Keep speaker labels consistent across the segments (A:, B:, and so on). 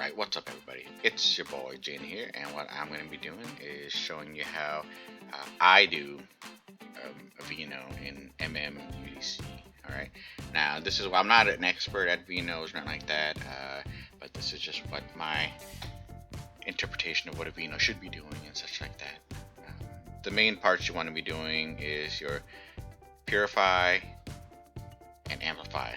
A: Alright, what's up everybody? It's your boy Jin here, and what I'm going to be doing is showing you how I do a Veno in UDC. Alright, now this is, I'm not an expert at Venos or nothing like that, but this is just what my interpretation of what a Veno should be doing and such like that. The main parts you want to be doing is your Purify and Amplify.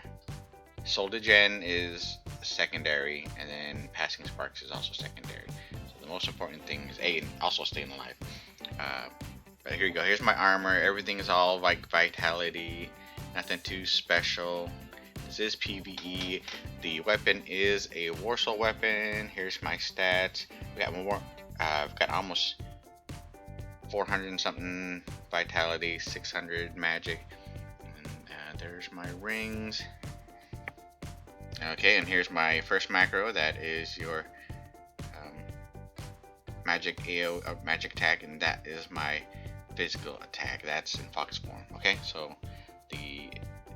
A: Soul Degen is secondary, and then passing sparks is also secondary. So the most important thing is and also staying alive. But here you go. Here's my armor. Everything is all like vitality, nothing too special. This is PWI. The weapon is a Warsaw weapon. Here's my stats. We got more. I've got almost 400 and something vitality, 600 magic. And there's my rings. Okay, and here's my first macro. That is your magic AO magic attack, and that is my physical attack. That's in fox form. Okay, so the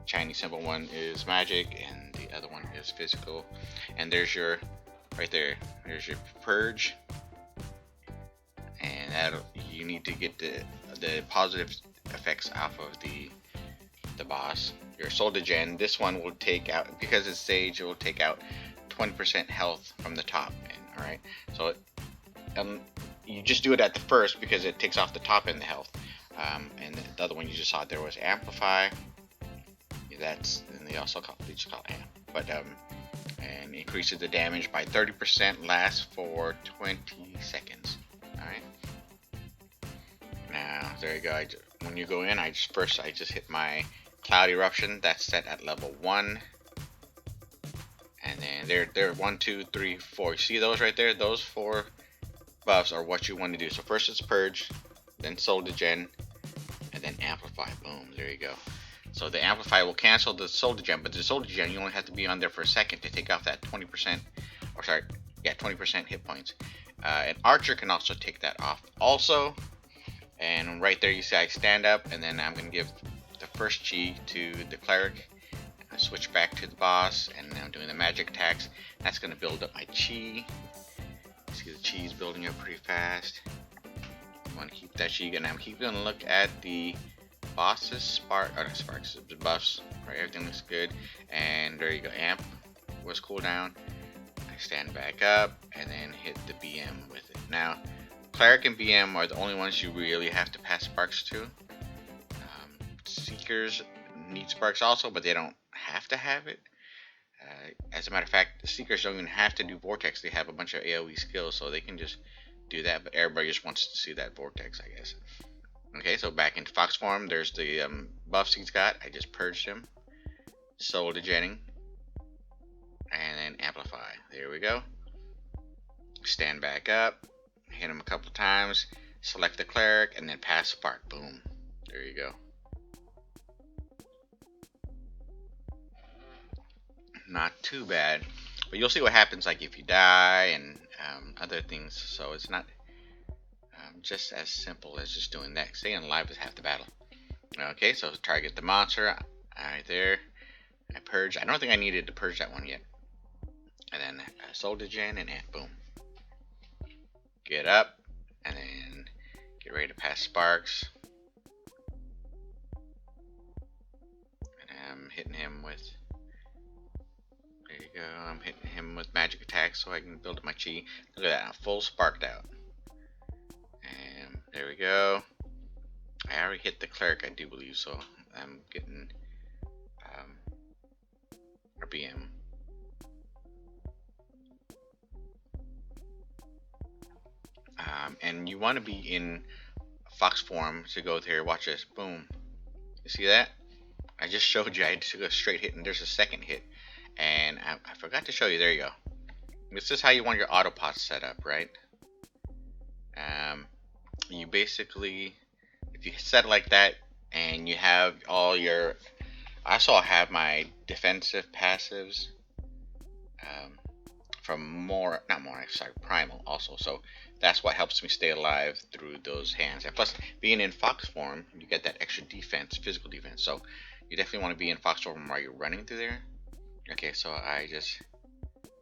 A: Chinese symbol one is magic, and the other one is physical. And there's your right there. There's your purge, and that you need to get the positive effects off of the boss. Your Soul Degen, this one will take out, because it's sage, it will take out 20% health from the top end. Alright, so you just do it at the first because it takes off the top end the health. And the other one you just saw there was Amplify. That's, and they just call it Amp, but and increases the damage by 30%, lasts for 20 seconds. Alright, now there you go. When you go in, I just hit my Cloud Eruption. That's set at level 1, and then there 1, 2, 3, 4. You see those right there? Those 4 buffs are what you want to do. So first it's Purge, then Soul Degen, and then Amplify. Boom, there you go. So the Amplify will cancel the Soul Degen, but the Soul Degen you only have to be on there for a second to take off that 20%, or sorry, yeah, 20% hit points. An Archer can also take that off also. And right there you see I stand up, and then I'm going to give the first chi to the cleric. I switch back to the boss, and now I'm doing the magic attacks. That's going to build up my chi. See the chi is building up pretty fast. I want to keep that chi, and I'm going to look at the boss's the buffs. Right, everything looks good, and there you go. Amp was cooldown. I stand back up, and then hit the BM with it. Now, cleric and BM are the only ones you really have to pass sparks to. Seekers need sparks also, but they don't have to have it. As a matter of fact, the Seekers don't even have to do Vortex. They have a bunch of AoE skills, so they can just do that, but everybody just wants to see that Vortex, I guess. Okay, so back into Fox form, there's the buffs he's got. I just purged him. Soul Degenning. And then Amplify. There we go. Stand back up. Hit him a couple times. Select the Cleric, and then pass Spark. Boom. There you go. Not too bad, but you'll see what happens like if you die and other things. So it's not just as simple as just doing that. Staying alive is half the battle. Okay, so target the monster. Alright, there. I purge. I don't think I needed to purge that one yet. And then Soul Degen and boom. Get up, and then get ready to pass sparks. And I'm hitting him with. There you go. I'm hitting him with magic attacks so I can build up my chi. Look at that, I'm full sparked out. And there we go. I already hit the cleric, I do believe, so I'm getting RBM. And you want to be in fox form to go there. Watch this. Boom. You see that? I just showed you. I took a straight hit, and there's a second hit. And I forgot to show you. There you go. This is how you want your autopots set up, right? You basically, if you set it like that, and you have all your, I also have my defensive passives from primal also. So that's what helps me stay alive through those hands. And plus, being in fox form, you get that extra defense, physical defense. So you definitely want to be in fox form while you're running through there. Okay, so I just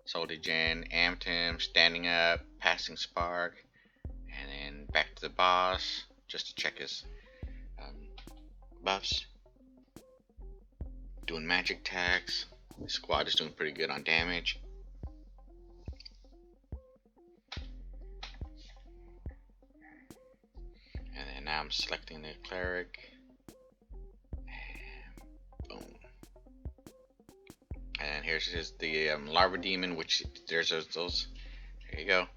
A: Soul Gen, amped him, standing up, passing spark, and then back to the boss just to check his buffs. Doing magic attacks. The squad is doing pretty good on damage. And then now I'm selecting the cleric. And boom. And here's the larva demon, which there's those. There you go.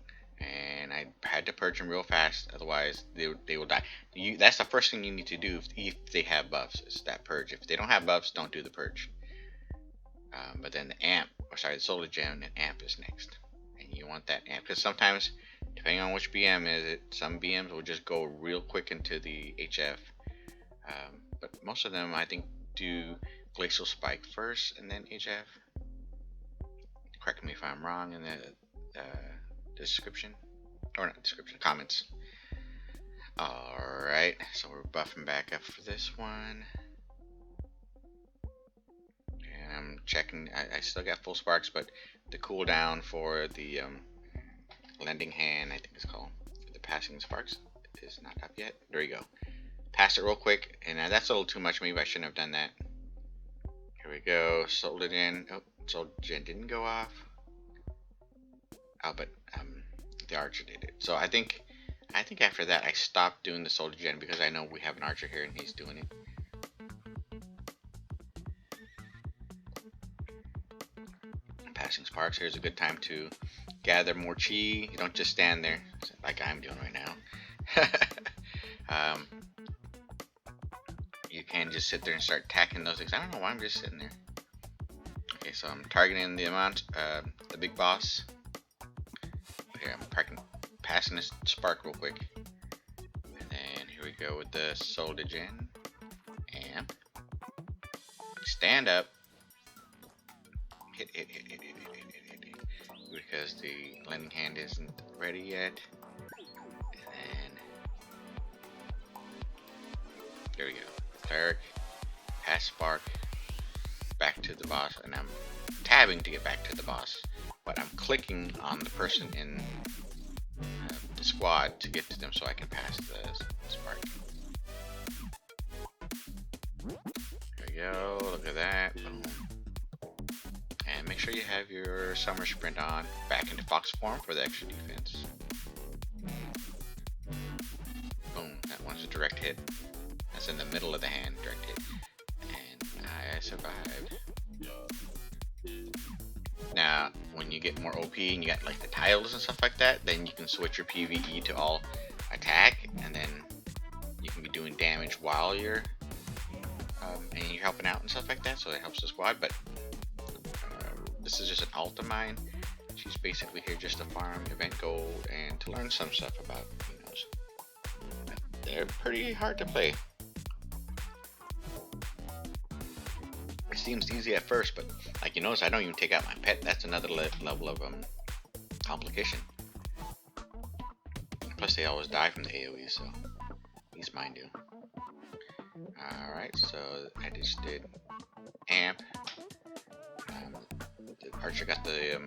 A: And I had to purge them real fast, otherwise they will die. That's the first thing you need to do if they have buffs, is that purge. If they don't have buffs, don't do the purge. But then the amp, or sorry, the solar gem and amp is next. And you want that amp, because sometimes, depending on which BM is it, some BMs will just go real quick into the HF. But most of them, I think, do Glacial Spike first and then HF. Correct me if I'm wrong in the description, or not description, comments. Alright, so we're buffing back up for this one. And I'm checking, I still got full sparks, but the cooldown for the lending hand, I think it's called, for the passing sparks, is not up yet. There you go. Pass it real quick, and that's a little too much, maybe I shouldn't have done that. Here we go, sold it in. Oh, Soul Gen didn't go off. Oh, but the archer did it. So I think after that I stopped doing the Soul Gen, because I know we have an archer here and he's doing it. Passing sparks. Here's a good time to gather more chi. You don't just stand there like I'm doing right now. You can just sit there and start attacking those things. I don't know why I'm just sitting there. Okay, so I'm targeting the amount, the big boss. Here, I'm passing this spark real quick. And then here we go with the Soul Gen. Amp. Stand up. Hit. Because the lending hand isn't ready yet. And then there we go. Cleric. Pass spark. Back to the boss, and I'm tabbing to get back to the boss, but I'm clicking on the person in the squad to get to them so I can pass the spark. There we go, look at that. Boom. And make sure you have your summer sprint on, back into fox form for the extra defense. Boom, that one's a direct hit. That's in the middle of the hand, direct hit. I survived. Now, when you get more OP and you got like the tiles and stuff like that, then you can switch your PWI to all attack, and then you can be doing damage while you're and you're helping out and stuff like that. So that helps the squad. But this is just an alt of mine. She's basically here just to farm event gold and to learn some stuff about Venos. They're pretty hard to play. It seems easy at first, but like you notice, I don't even take out my pet. That's another level of complication. Plus, they always die from the AoE, so at least mine do. Alright, so I just did amp. The archer got the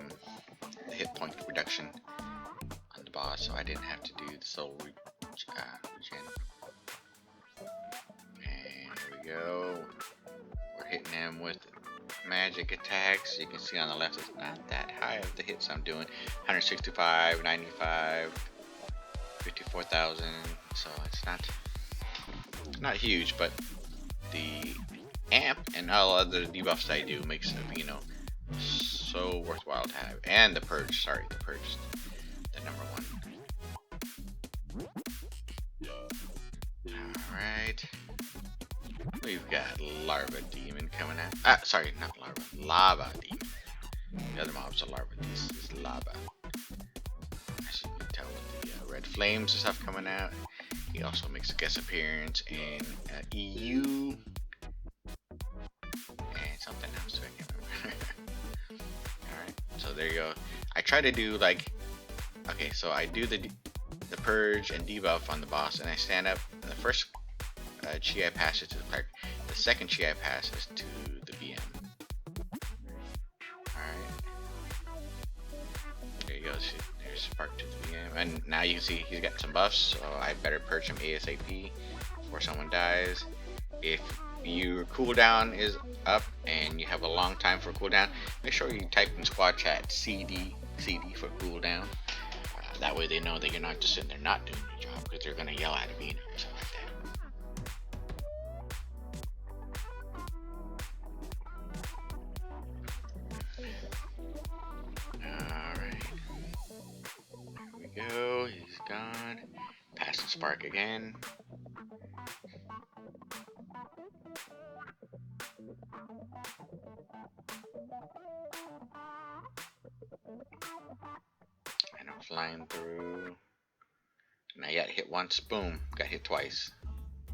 A: hit point reduction on the boss, so I didn't have to do the soul regen. And here we go. We're hitting him with magic attacks. You can see on the left it's not that high of the hits I'm doing. 165, 95, 54,000. So it's not huge, but the amp and all other debuffs I do makes Veno so worthwhile to have. And the purge, sorry, the purge is the #1. Alright. We've got Larva Demon coming out. Sorry, not Larva. Lava Demon. The other mob's a Larva. This is Lava. As you can tell with the red flames and stuff coming out. He also makes a guest appearance in EU. And something else, I can't remember. Alright, so there you go. I try to do like... Okay, so I do the purge and debuff on the boss, and I stand up. And the first chi I pass it to the cleric. The second chi I pass is to the BM. Alright. See, there's Spark to the VM, and now you can see he's got some buffs, so I better purge him ASAP before someone dies. If your cooldown is up and you have a long time for cooldown, make sure you type in squad chat CD for cooldown. That way they know that you're not just sitting there not doing your job, because they're gonna yell at a Veno or something like that. Alright. There we go, he's gone. Pass the spark again. And I'm flying through. Now you got hit once, boom, got hit twice.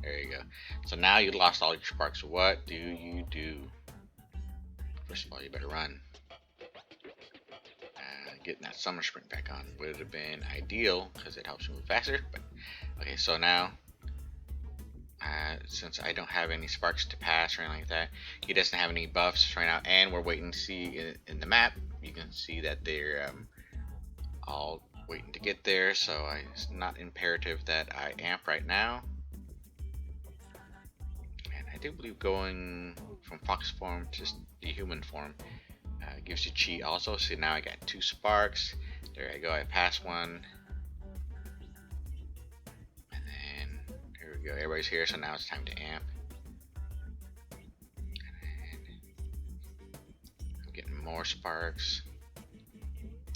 A: There you go. So now you lost all your sparks. What do you do? First of all, you better run. Getting that summer sprint back on would have been ideal because it helps you move faster. But okay, so now since I don't have any sparks to pass or anything like that, he doesn't have any buffs right now, and we're waiting to see in the map. You can see that they're all waiting to get there, so it's not imperative that I amp right now. And I do believe going from fox form to the human form gives you chi also. So now I got 2 sparks. There I go, I passed one. And then here we go, everybody's here, so now it's time to amp. And I'm getting more sparks.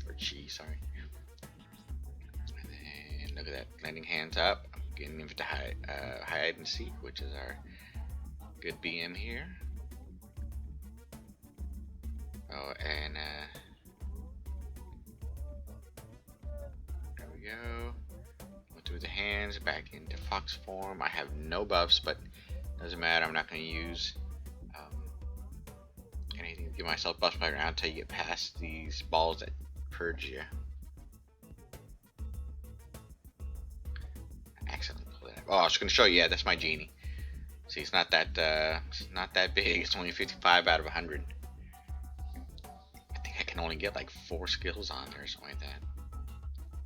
A: Or chi, sorry. And then look at that, landing hands up. I'm getting into hide and seek, which is our good BM here. Oh, and there we go. Go through the hands, back into fox form. I have no buffs, but doesn't matter. I'm not going to use anything to give myself buffs right now until you get past these balls that purge you. I accidentally pulled that up. Oh, I was going to show you. Yeah, that's my genie. See, it's not that big. It's only 55 out of 100. I can only get like 4 skills on there or something like that.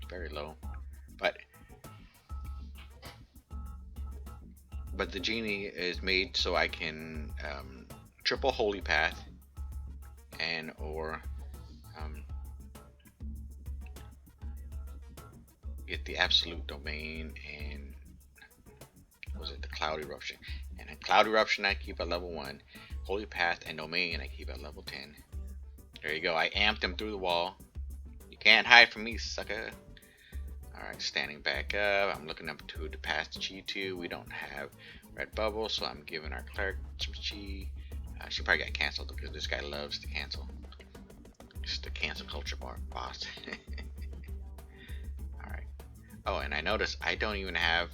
A: Very low. But the genie is made so I can triple holy path and or get the absolute domain and was it the cloud eruption. And a cloud eruption I keep at level 1. Holy path and domain I keep at level 10. There you go. I amped him through the wall. You can't hide from me, sucker. Alright, standing back up. I'm looking up to pass the chi to. We don't have red bubble, so I'm giving our cleric some chi. She probably got canceled because this guy loves to cancel. Just the cancel culture boss. Alright. Oh, and I noticed I don't even have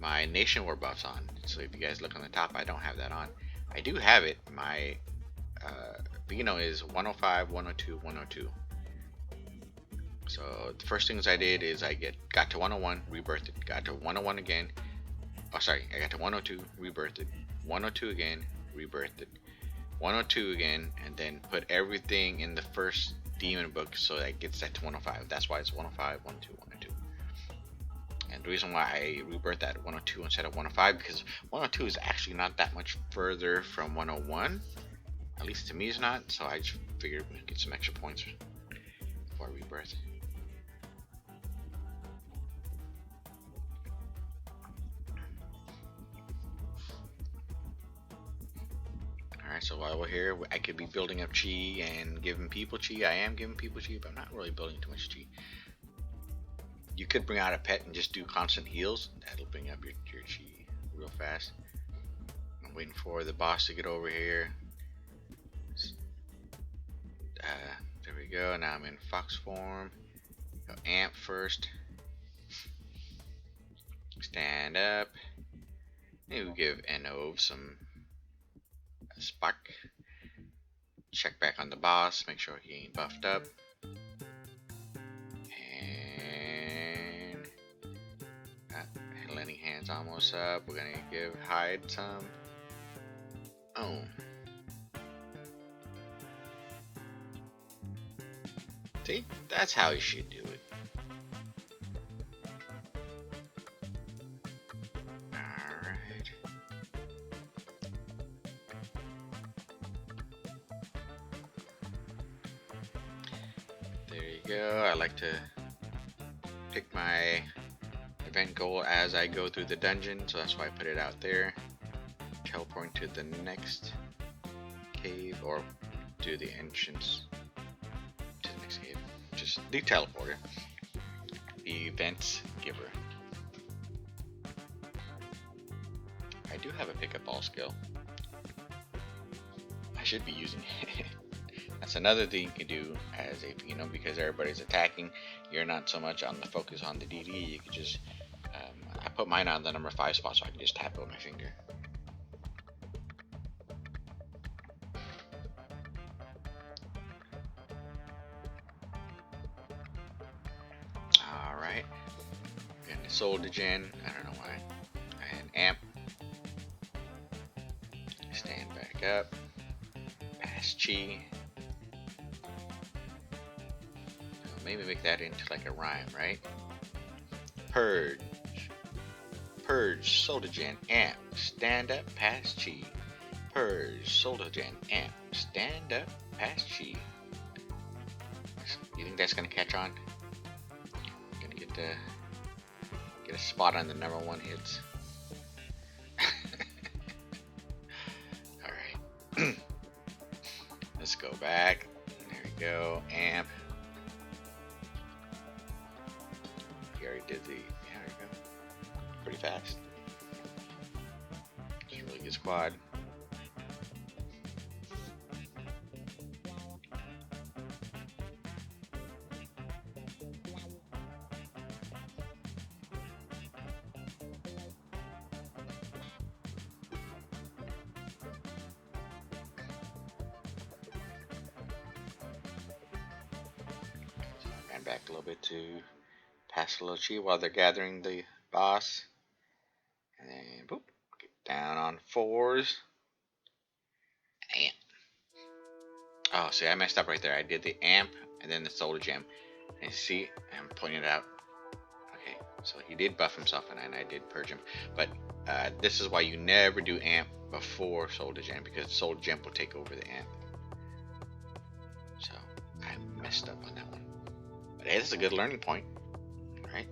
A: my nation war buffs on. So if you guys look on the top, I don't have that on. I do have it. My Veno is 105, 102, 102. So the first things I did is I got to 101, rebirthed it, got to 101 again. Oh, sorry, I got to 102, rebirthed it, 102 again, rebirthed it, 102 again, and then put everything in the first demon book so that it gets that to 105. That's why it's 105, 102, 102. And the reason why I rebirthed that 102 instead of 105 because 102 is actually not that much further from 101. At least to me it's not, so I just figured we'd get some extra points before I rebirth. Alright, so while we're here, I could be building up chi and giving people chi. I am giving people chi, but I'm not really building too much chi. You could bring out a pet and just do constant heals. That'll bring up your chi real fast. I'm waiting for the boss to get over here. There we go. Now I'm in fox form. Go amp first. Stand up. Maybe we'll give Enov some spark. Check back on the boss. Make sure he ain't buffed up. And Lenny hands almost up. We're gonna give Hyde some. Oh. See, that's how you should do it. Alright. There you go. I like to pick my event goal as I go through the dungeon, so that's why I put it out there. Teleporting to the next cave, or do the entrance to the next cave. Just the teleporter. The event giver. I do have a pickup ball skill. I should be using it. That's another thing you can do as a Veno, because everybody's attacking. You're not so much on the focus on the DD. You can just I put mine on the number 5 spot so I can just tap it with my finger. Alright. And the Soul Degen, I don't know why. And Amp. Stand back up. Pass Chi. Maybe make that into like a rhyme, right? Purge. Purge, Soul Degen, Amp. Stand up, pass Chi. Purge, Soul Degen, Amp. Stand up, pass Chi. You think that's gonna catch on? Gonna get a spot on the number 1 hits. Alright. Let's go back. There we go. Amp. We already did the. Yeah, there we go. Pretty fast. It's a really good squad. Ran back a little bit to pass a little chi while they're gathering the boss. And then boop, get down on 4s. Amp. Oh, see, I messed up right there. I did the amp and then the solar gem. And see, I'm pointing it out. Okay, so he did buff himself, and I did purge him. But this is why you never do amp before soul gem, because soul gem will take over the amp. So I messed up on that one. But hey, this is a good learning point, right?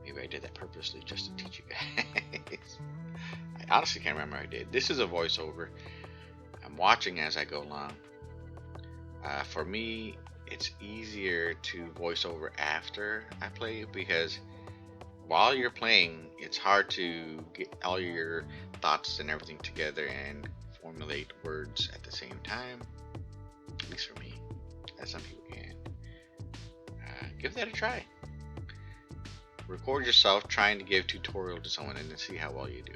A: Maybe I did that purposely just to teach you guys. I honestly can't remember I did. This is a voiceover. I'm watching as I go along. For me, it's easier to voice over after I play, because while you're playing, it's hard to get all your thoughts and everything together and formulate words at the same time. At least for me, as some people can. Give that a try. Record yourself trying to give tutorial to someone and then see how well you do.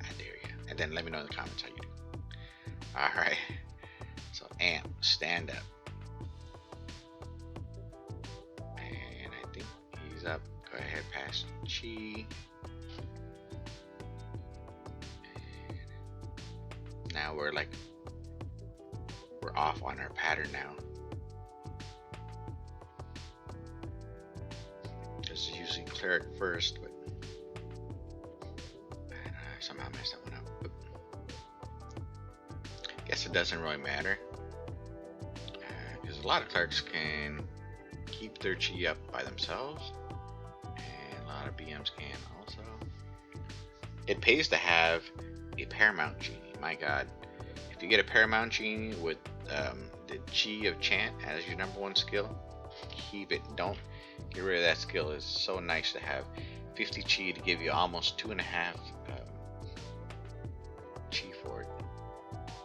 A: I dare you. And then let me know in the comments how you do. Alright. So amp, stand up. And I think he's up. Go ahead, pass chi. And now we're off on our pattern now. This is usually cleric first, but I somehow messed that one up. Guess it doesn't really matter, because a lot of clerics can keep their chi up by themselves, and a lot of BMs can also. It pays to have a Paramount Genie. My god, if you get a Paramount Genie with the Chi of Chant as your number 1 skill, keep it. Don't get rid of that skill. It's so nice to have 50 Chi to give you almost 2.5 Chi for it.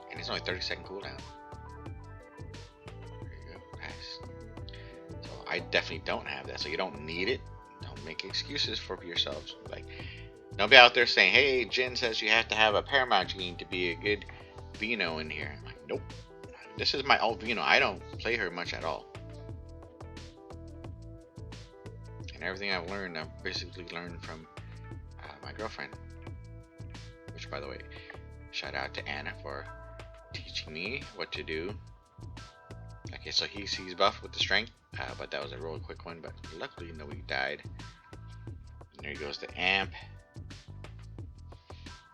A: And it's only 30-second cooldown. There you go. Nice. So I definitely don't have that. So you don't need it. Don't make excuses for yourselves. Like, don't be out there saying, hey, Jin says you have to have a Paramount Gene to be a good Veno in here. I'm like, nope. This is my old Veno. I don't play her much at all. And everything I've learned, I've basically learned from my girlfriend. Which, by the way, shout out to Anna for teaching me what to do Okay, so he's buffed with the strength, but that was a really quick one. But luckily, nobody died. And there goes the amp.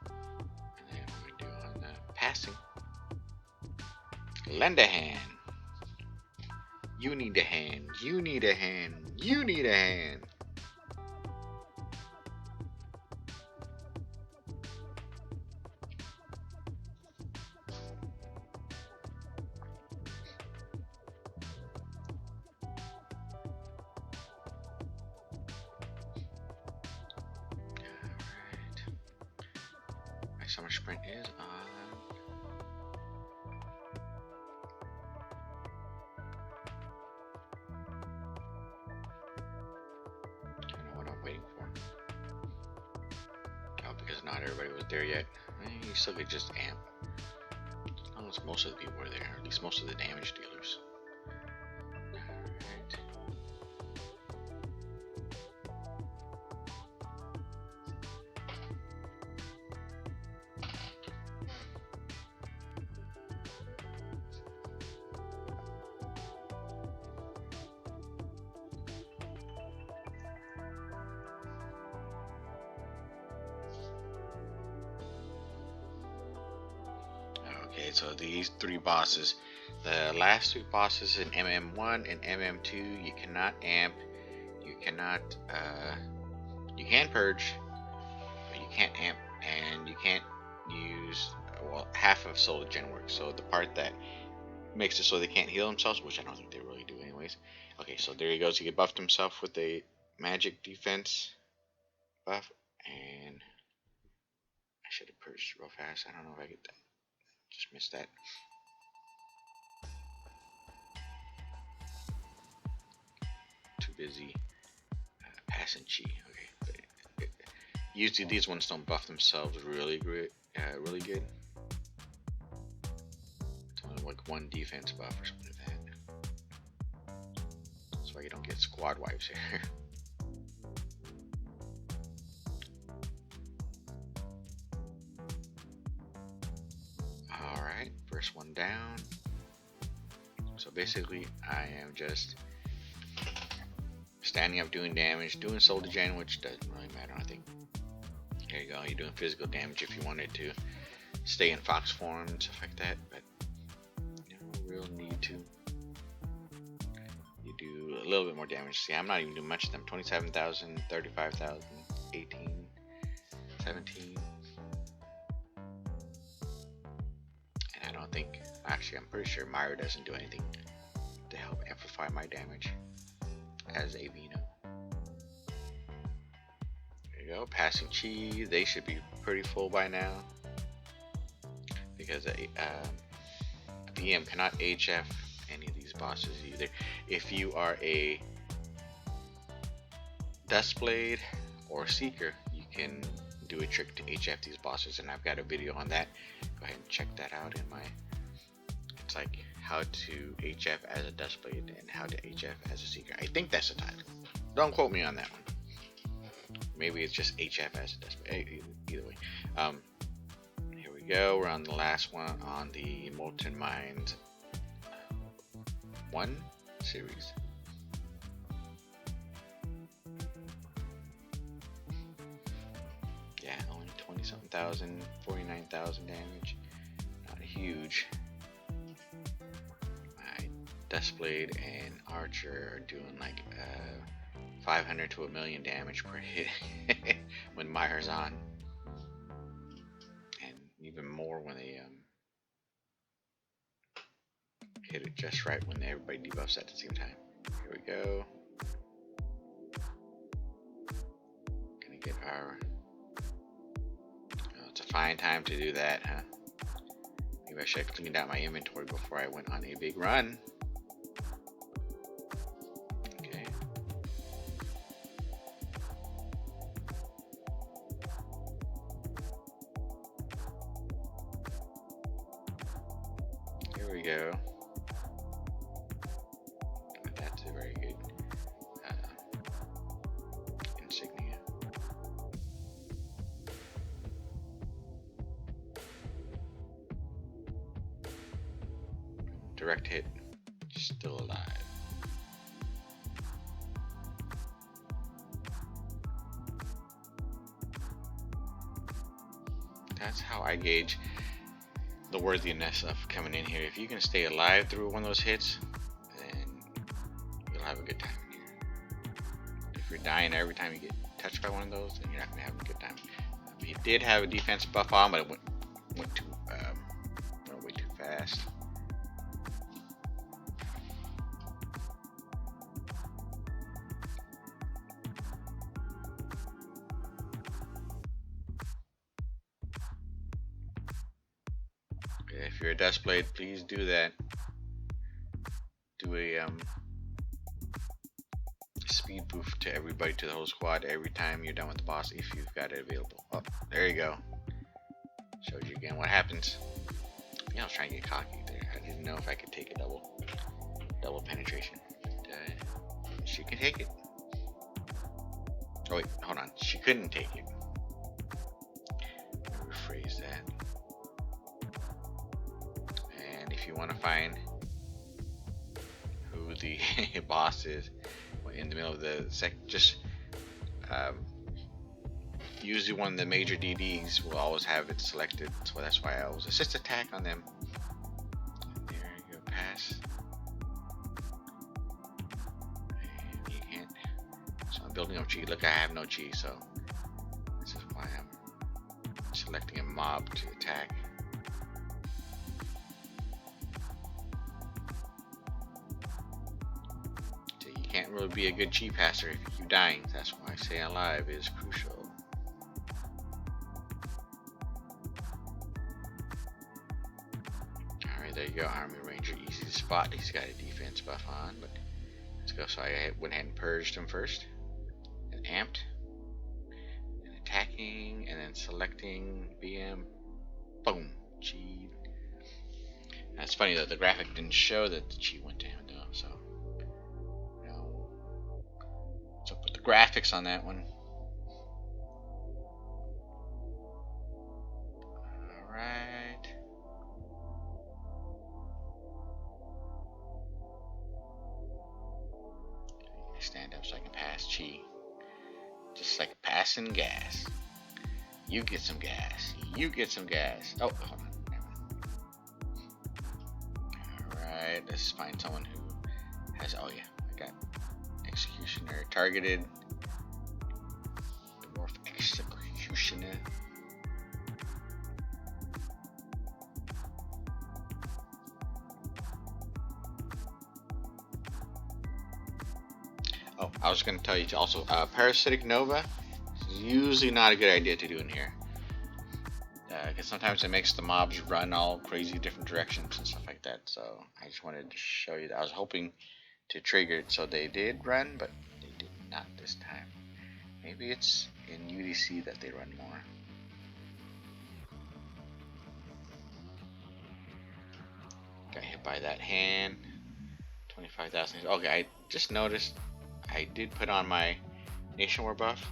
A: And then what we do on the passing. Lend a hand. You need a hand. You need a hand. You need a hand. My summer sprint is on. I don't know what I'm waiting for. Oh, because not everybody was there yet. You still could just amp. Almost most of the people were there, or at least most of the damage dealers. Alright. Okay, so these three bosses, the last three bosses in MM1 and MM2, you cannot amp, you cannot, you can purge, but you can't amp, and you can't use, well, half of soul gen work. So the part that makes it so they can't heal themselves, which I don't think they really do anyways. Okay, so there he goes. He buffed himself with a magic defense buff, and I should have purged real fast. I don't know if I get that. Just missed that. Too busy passing chi. Okay, but usually these ones don't buff themselves really good. Really good. It's only like one defense buff or something like that. That's why you don't get squad wipes here. Alright, first one down. So basically, I am just standing up doing damage, doing soul degen, which doesn't really matter, I think. There you go, you're doing physical damage if you wanted to stay in fox form and stuff like that, but no real need to. You do a little bit more damage. See, I'm not even doing much of them. 27,000, 35,000, 18, 17. And I don't think, actually I'm pretty sure Myra doesn't do anything to help amplify my damage as a Veno. There you go, passing chi. They should be pretty full by now, because a VM cannot HF any of these bosses either. If you are a Dustblade or Seeker, you can do a trick to HF these bosses, and I've got a video on that. Go ahead and check that out in my, it's like how to HF as a Dustblade and how to HF as a Seeker. I think that's the title. Don't quote me on that one. Maybe it's just HF as a Dustblade. Either way. Here we go. We're on the last one on the Molten Mines 1 series. Yeah, only 20-something thousand, 49,000 damage. Not huge. My Dustblade and Archer are doing like 500 to 1,000,000 damage per hit when Myra's on, and even more when they hit it just right when everybody debuffs at the same time. Here we go. Gonna get our. Oh, it's a fine time to do that, huh? Maybe I should have cleaned out my inventory before I went on a big run. Okay. Here we go. That's a very good insignia. Direct hit. Just that's how I gauge the worthiness of coming in here. If you can stay alive through one of those hits, then you'll have a good time in here. If you're dying every time you get touched by one of those, then you're not gonna have a good time. He did have a defense buff on, but it went way too fast. If you're a Duskblade, please do that. Do a speed boost to everybody, to the whole squad, every time you're done with the boss, if you've got it available. Oh, there you go. Shows you again what happens. I was trying to get cocky there. I didn't know if I could take a double penetration. But, she could take it. Oh wait, hold on. She couldn't take it. Let me rephrase that. And if you want to find who the boss is in the middle of the just usually one of the major DDs will always have it selected, so that's why I always assist attack on them. There you go, pass. And you can't. So I'm building up chi. Look, I have no chi, so this is why I'm selecting a mob to attack. So you can't really be a good chi passer if you keep dying. That's why staying alive is crucial. There you go, Army Ranger, easy to spot. He's got a defense buff on, but let's go. So I went ahead and purged him first, and amped, and attacking, and then selecting BM. Boom, chi. And it's funny that the graphic didn't show that the chi went to him though. So, what's up with the graphics on that one? All right. Stand up so I can pass chi. Just like passing gas. You get some gas. You get some gas. Oh, hold on. Alright, let's find someone who has. Oh, yeah. I got Executioner targeted. Dwarf Executioner. Oh, I was going to tell you also, Parasitic Nova is usually not a good idea to do in here. Because sometimes it makes the mobs run all crazy different directions and stuff like that. So I just wanted to show you that. I was hoping to trigger it so they did run, but they did not this time. Maybe it's in UDC that they run more. Got hit by that hand. 25,000. Okay, I just noticed I did put on my Nation War buff,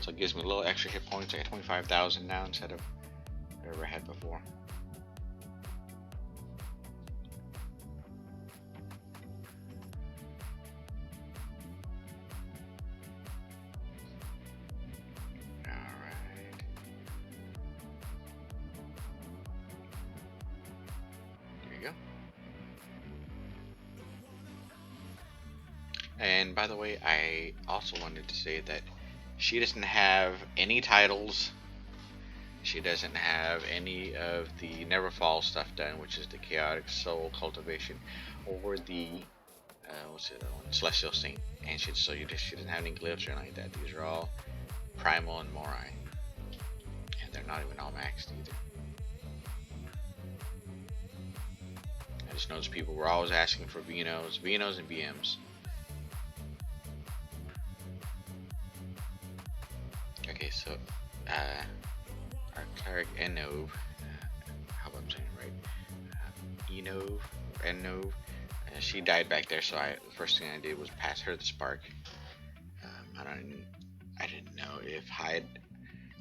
A: so it gives me a little extra hit points. I got 25,000 now instead of whatever I had before. Alright. There you go. And by the way, I also wanted to say that she doesn't have any titles. She doesn't have any of the Neverfall stuff done, which is the Chaotic Soul Cultivation, or the what's the other one? Celestial Saint. And she doesn't have any glyphs or anything like that. These are all Primal and Morai, and they're not even all maxed either. I just noticed people were always asking for Venos and BMs. Okay, so our cleric Enov, how about I'm saying it right? Enov, she died back there. So the first thing I did was pass her the spark. I didn't know if Hyde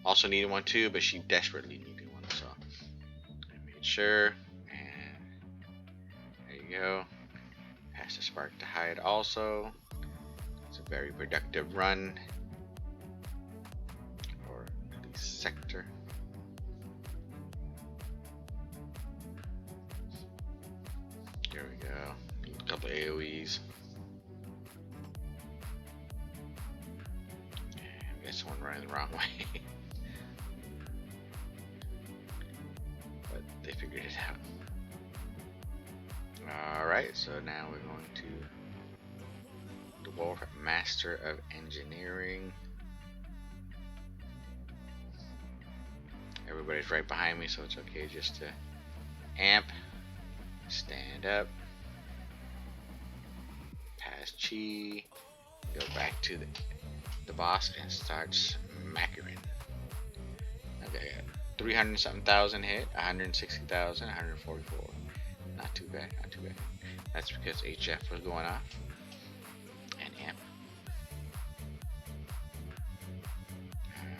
A: also needed one too, but she desperately needed one, so I made sure. And there you go. Pass the spark to Hyde also. It's a very productive run. Sector. There we go. A couple AoEs. I got someone running the wrong way. But they figured it out. Alright, so now we're going to Dwarf Master of Engineering. Everybody's right behind me, so it's okay just to amp, stand up, pass chi, go back to the boss and start smacking. Okay, 300 something thousand hit, 160,000, 144. Not too bad, not too bad. That's because HF was going off. And amp.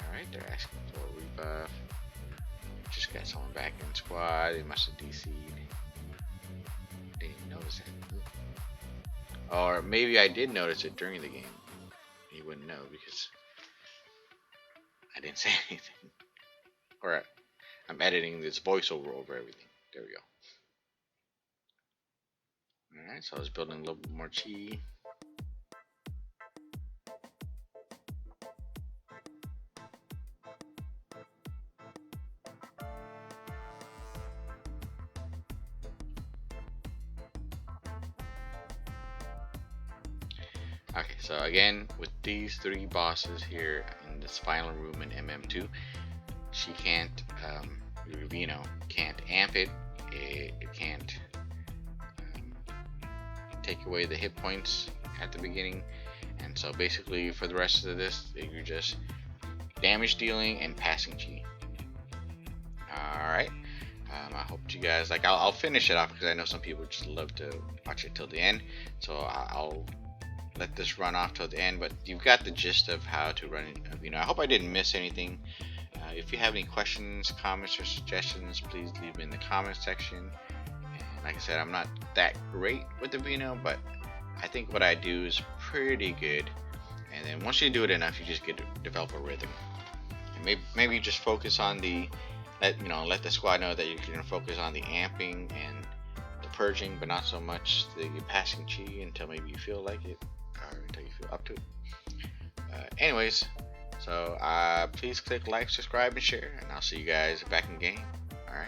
A: Alright, they're asking for a rebuff. Just got someone back in squad. They must have DC'd. Didn't even notice that. Or maybe I did notice it during the game. You wouldn't know because I didn't say anything. Or I'm editing this voiceover over everything. There we go. Alright, so I was building a little bit more chi. Okay, so again, with these three bosses here in this final room in MM2, she can't, Veno can't amp it, it can't take away the hit points at the beginning, and so basically for the rest of this, you're just damage dealing and passing chi. Alright, I hope you guys, like, I'll finish it off because I know some people just love to watch it till the end, so I'll let this run off till the end, but you've got the gist of how to run it. I hope I didn't miss anything. If you have any questions, comments, or suggestions, please leave them in the comment section. And like I said, I'm not that great with the Veno, but I think what I do is pretty good. And then once you do it enough, you just get to develop a rhythm. And maybe you just focus on let the squad know that you're going to focus on the amping and the purging, but not so much the passing chi until maybe you feel like it. Or until you feel up to it. Anyways, so please click like, subscribe, and share, and I'll see you guys back in game. Alright.